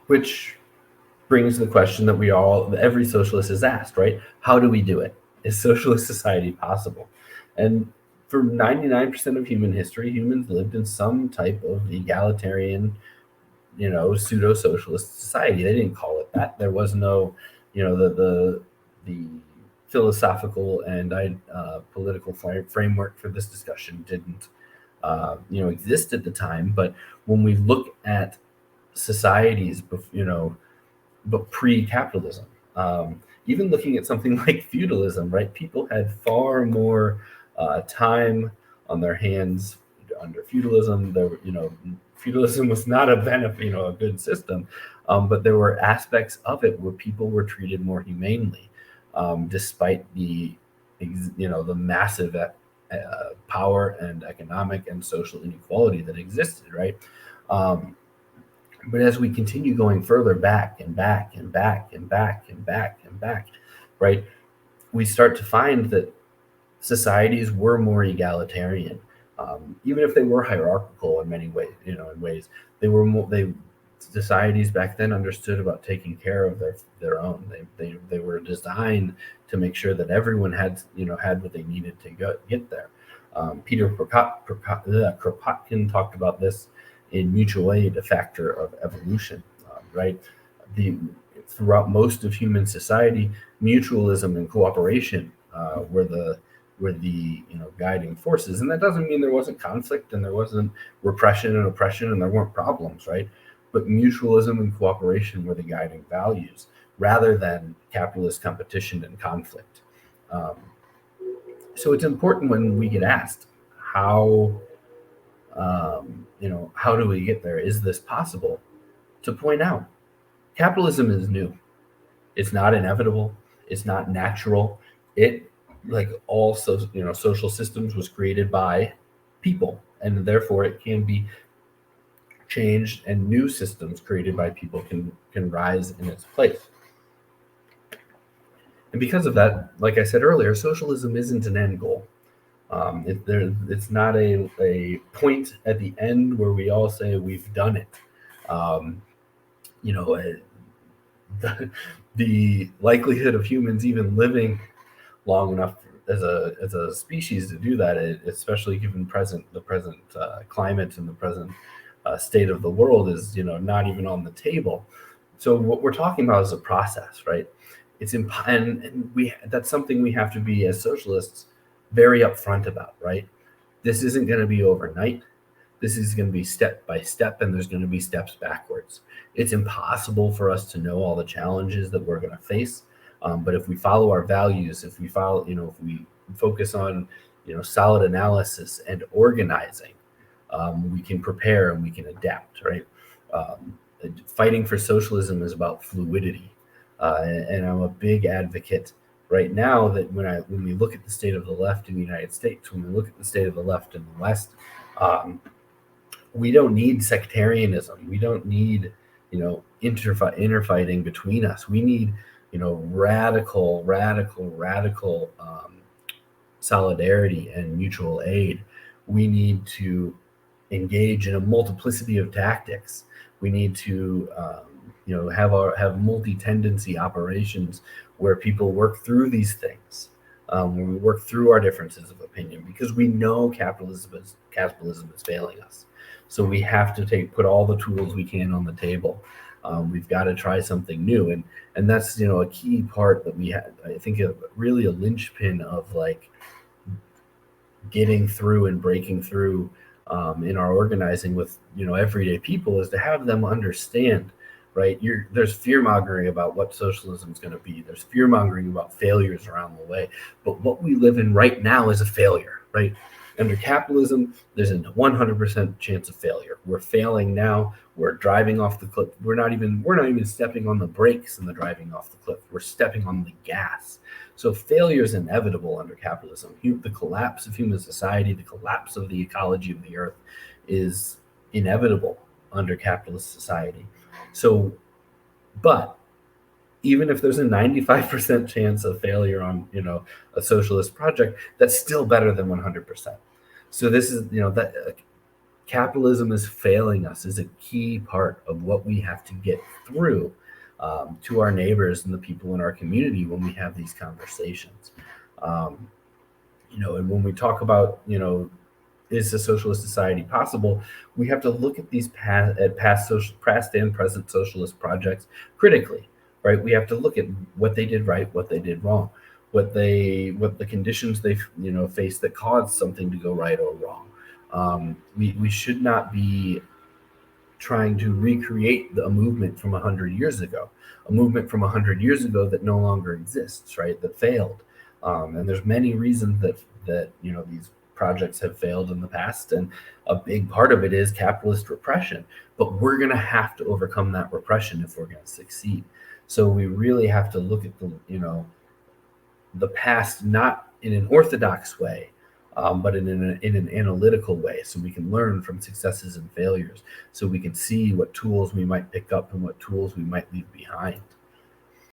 which brings the question that every socialist is asked, right? How do we do it? Is socialist society possible? And for 99% of human history, humans lived in some type of egalitarian, pseudo-socialist society. They didn't call it that. There was no, the philosophical and political framework for this discussion didn't, exist at the time. But when we look at societies, but pre-capitalism, even looking at something like feudalism, right? People had far more time on their hands under feudalism. Feudalism was not a benefit, a good system, but there were aspects of it where people were treated more humanely, despite the massive power and economic and social inequality that existed, right? But as we continue going further back and back and back and back and back and back, right, we start to find that societies were more egalitarian, even if they were hierarchical in many ways. They were more. Societies back then understood about taking care of their own. They were designed to make sure that everyone had what they needed to get there. Peter Kropotkin talked about this in Mutual Aid, a factor of evolution, right? Throughout most of human society, mutualism and cooperation were the guiding forces. And that doesn't mean there wasn't conflict and there wasn't repression and oppression and there weren't problems, right? But mutualism and cooperation were the guiding values rather than capitalist competition and conflict. So it's important when we get asked how do we get there? Is this possible? To point out, capitalism is new. It's not inevitable. It's not natural. It, like all social systems, was created by people, and therefore it can be changed, and new systems created by people can rise in its place. And because of that, like I said earlier, socialism isn't an end goal. It's not a point at the end where we all say we've done it. The likelihood of humans even living long enough as a species to do that, especially given the present climate and the present state of the world, is not even on the table. So what we're talking about is a process, right? That's something we have to be, as socialists, very upfront about, right? This isn't going to be overnight. This is going to be step by step, and there's going to be steps backwards. It's impossible for us to know all the challenges that we're going to face. But if we follow our values, if we focus on, solid analysis and organizing, we can prepare and we can adapt, right? Fighting for socialism is about fluidity. And I'm a big advocate right now that when we look at the state of the left in the United States, when we look at the state of the left in the West, we don't need sectarianism. We don't need, interfighting between us. We need, radical solidarity and mutual aid. We need to engage in a multiplicity of tactics. We need to, have multi-tendency operations where people work through these things, where we work through our differences of opinion, because we know capitalism is failing us. So we have to put all the tools we can on the table. We've got to try something new, and that's a key part that we had. I think really a linchpin of getting through and breaking through in our organizing with everyday people, is to have them understand, right? There's fear mongering about what socialism is going to be. There's fear mongering about failures around the way, but what we live in right now is a failure, right? Under capitalism, there's a 100% chance of failure. We're failing now. We're driving off the cliff. We're not even stepping on the brakes in the driving off the cliff. We're stepping on the gas. So failure is inevitable under capitalism. The collapse of human society, the collapse of the ecology of the earth, is inevitable under capitalist society. So, but even if there's a 95% chance of failure on, a socialist project, that's still better than 100%. So this is, that capitalism is failing us is a key part of what we have to get through to our neighbors and the people in our community when we have these conversations. Um, and when we talk about, is a socialist society possible? We have to look at these past and present socialist projects critically, right? We have to look at what they did right, what they did wrong, what the conditions they faced that caused something to go right or wrong. We should not be trying to recreate a movement from 100 years ago, a movement from 100 years ago that no longer exists, right? That failed. And there's many reasons that these projects have failed in the past, and a big part of it is capitalist repression. But we're going to have to overcome that repression if we're going to succeed. So we really have to look at the past not in an orthodox way, but in an analytical way, so we can learn from successes and failures, so we can see what tools we might pick up and what tools we might leave behind.